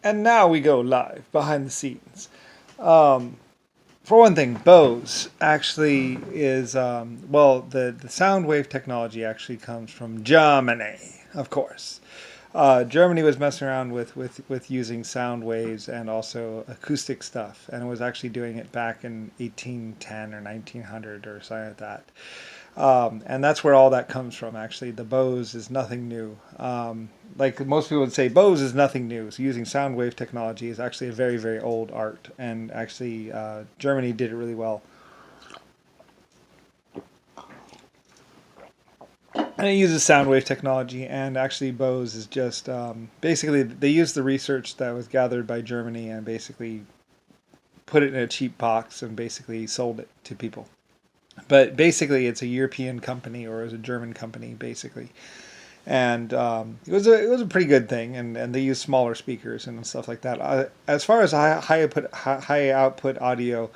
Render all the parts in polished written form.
And now we go live behind the scenes. Um, for one thing, Bose actually is, the sound wave technology actually comes from Germany, of course. Germany was messing around with using sound waves and also acoustic stuff, and was actually doing it back in 1810 or 1900 or something like that. And that's where all that comes from, actually. The Bose is nothing new. Like most people would say, Bose is nothing new. So using sound wave technology is actually a very, very old art. And actually, Germany did it really well. And it uses sound wave technology. And actually, Bose is just basically, they used the research that was gathered by Germany and basically put it in a cheap box and basically sold it to people. But basically, it's a European company or it was a German company, basically. And it was a pretty good thing, and they use smaller speakers and stuff like that. As far as high output audio,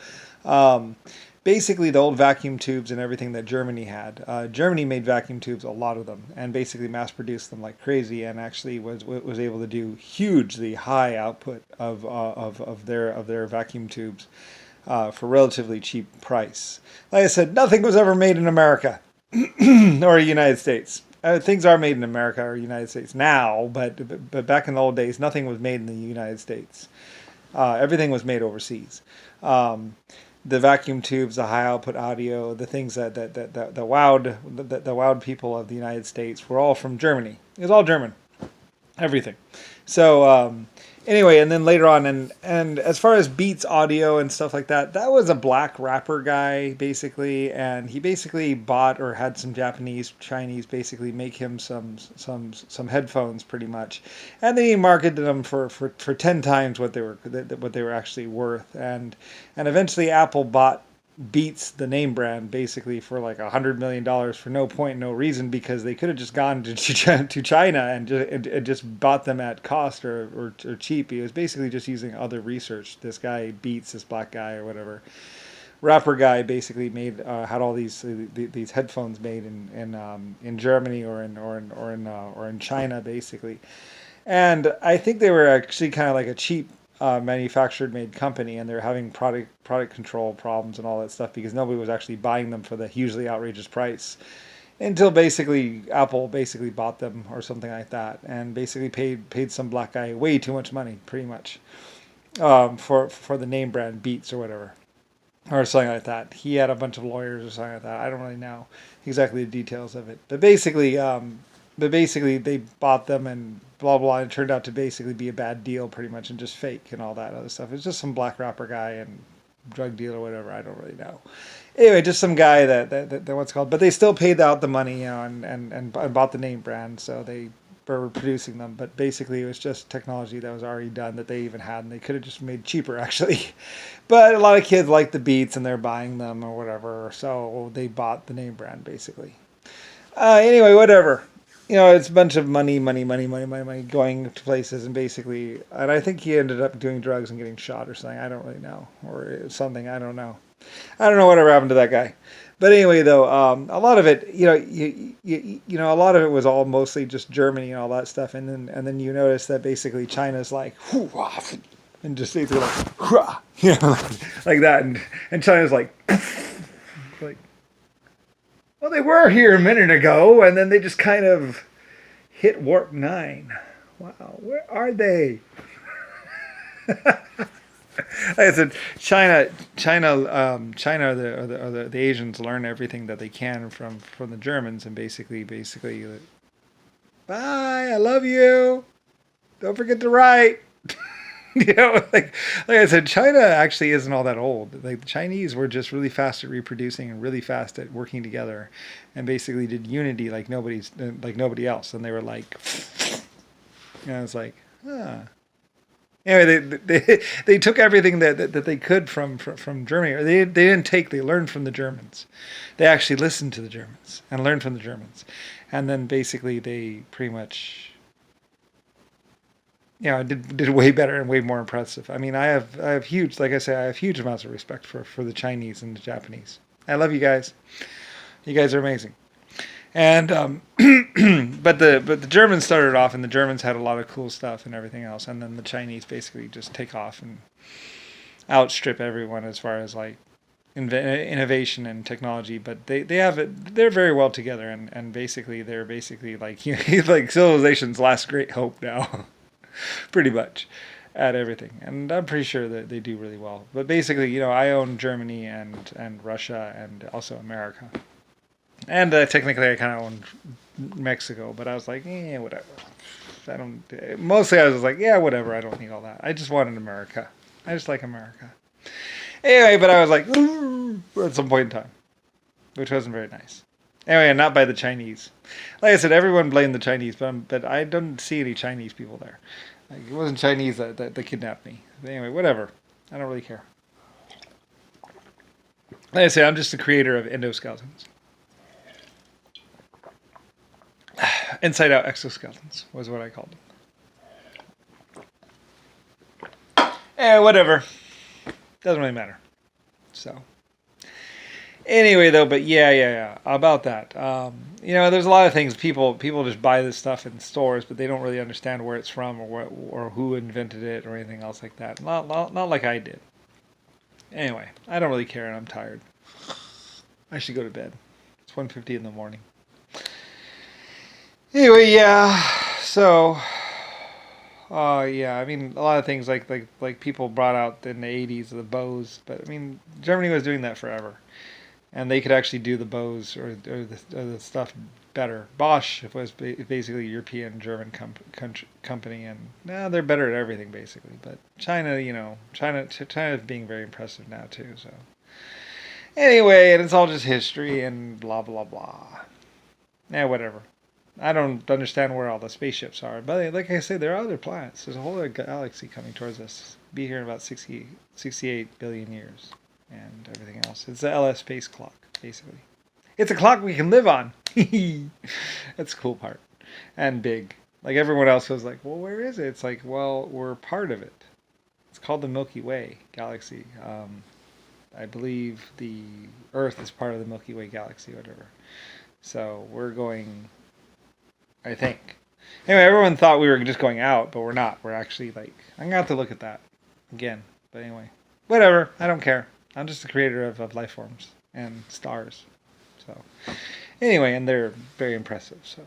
um, basically the old vacuum tubes and everything that Germany had. Germany made vacuum tubes, a lot of them, and basically mass produced them like crazy, and actually was able to do hugely high output of their vacuum tubes for relatively cheap price. Like I said, nothing was ever made in America or United States. Things are made in America or United States now, but back in the old days, nothing was made in the United States. Everything was made overseas. Um, the vacuum tubes, the high output audio, the things that wowed people of the United States were all from Germany. It was all German, everything. So anyway, and then later on, and as far as Beats audio and stuff like that, that was a black rapper guy basically, and he basically bought or had some Chinese basically make him some headphones pretty much, and then he marketed them for 10 times what they were actually worth, and eventually Apple bought Beats, the name brand, basically for like $100 million for no point, no reason, because they could have just gone to China and just bought them at cost or cheap. He was basically just using other research. This guy Beats, this black guy or whatever rapper guy, basically had all these headphones made in Germany or in China, basically. And I think they were actually kind of like a cheap manufactured made company, and they're having product control problems and all that stuff because nobody was actually buying them for the hugely outrageous price until basically Apple basically bought them or something like that, and basically paid some black guy way too much money, pretty much, for the name brand Beats or whatever, or something like that. He had a bunch of lawyers or something like that. I don't really know exactly the details of it, but basically they bought them and blah blah. And it turned out to basically be a bad deal, pretty much, and just fake and all that other stuff. It's just some black rapper guy and drug dealer or whatever. I don't really know. Anyway, just some guy that what's called. But they still paid out the money, and bought the name brand, so they were producing them. But basically, it was just technology that was already done that they even had, and they could have just made cheaper actually. But a lot of kids like the Beats, and they're buying them or whatever, so they bought the name brand basically. Anyway, whatever. It's a bunch of money going to places, and basically, and I think he ended up doing drugs and getting shot or something. I don't really know, or something. I don't know. I don't know whatever happened to that guy. But anyway, though, a lot of it, a lot of it was all mostly just Germany and all that stuff, and then you notice that basically China's like, "Hoo-wah," and just basically like, "Hoo-wah," like that, and China's like, like. Well, they were here a minute ago, and then they just kind of hit warp 9. Wow, where are they? Like I said, China, the Asians learn everything that they can from the Germans, and basically, bye, I love you. Don't forget to write. Like I said, China actually isn't all that old. Like the Chinese were just really fast at reproducing and really fast at working together, and basically did unity like nobody else. And they were like, it's like, huh. Anyway, they took everything that they could from Germany. Or they didn't take. They learned from the Germans. They actually listened to the Germans and learned from the Germans, and then basically they pretty much. Did way better and way more impressive. I mean, I have huge, like I say, I have huge amounts of respect for the Chinese and the Japanese. I love you guys. You guys are amazing. And but the Germans started off, and the Germans had a lot of cool stuff and everything else, and then the Chinese basically just take off and outstrip everyone as far as like innovation and technology. But they have it. They're very well together, and basically they're basically like like civilization's last great hope now, pretty much at everything. And I'm pretty sure that they do really well. But basically, I own Germany and Russia and also America. And technically, I kind of own Mexico, but I was like, whatever. I don't. Mostly, I was like, yeah, whatever. I don't need all that. I just wanted America. I just like America. Anyway, but I was like, ooh, at some point in time, which wasn't very nice. Anyway, and not by the Chinese. Like I said, everyone blamed the Chinese, but I don't see any Chinese people there. Like, it wasn't Chinese that kidnapped me. But anyway, whatever. I don't really care. Like I say, I'm just the creator of endoskeletons. Inside out exoskeletons was what I called them. Whatever. Doesn't really matter. So. Anyway, though, but yeah. About that. There's a lot of things. People just buy this stuff in stores, but they don't really understand where it's from or who invented it or anything else like that. Not like I did. Anyway, I don't really care, and I'm tired. I should go to bed. It's 1:50 in the morning. Anyway, yeah. So, yeah. I mean, a lot of things like people brought out in the '80s the bows, but I mean, Germany was doing that forever, and they could actually do the bows or the stuff better. Bosch was basically a European German company, and now they're better at everything basically. But China is being very impressive now too. So anyway, and it's all just history and blah blah blah. Yeah, whatever. I don't understand where all the spaceships are, but like I say, there are other planets. There's a whole other galaxy coming towards us. Be here in about 68 billion years, and everything else. It's the LS space clock, basically. It's a clock we can live on. That's the cool part, and big. Like everyone else was like, well, where is it? It's like, well, we're part of it. It's called the Milky Way galaxy. I believe the Earth is part of the Milky Way galaxy, whatever. So we're going. I think. Anyway, everyone thought we were just going out, but we're not. We're actually like, I'm going to have to look at that again. But anyway, whatever. I don't care. I'm just the creator of life forms and stars. So anyway, and they're very impressive. So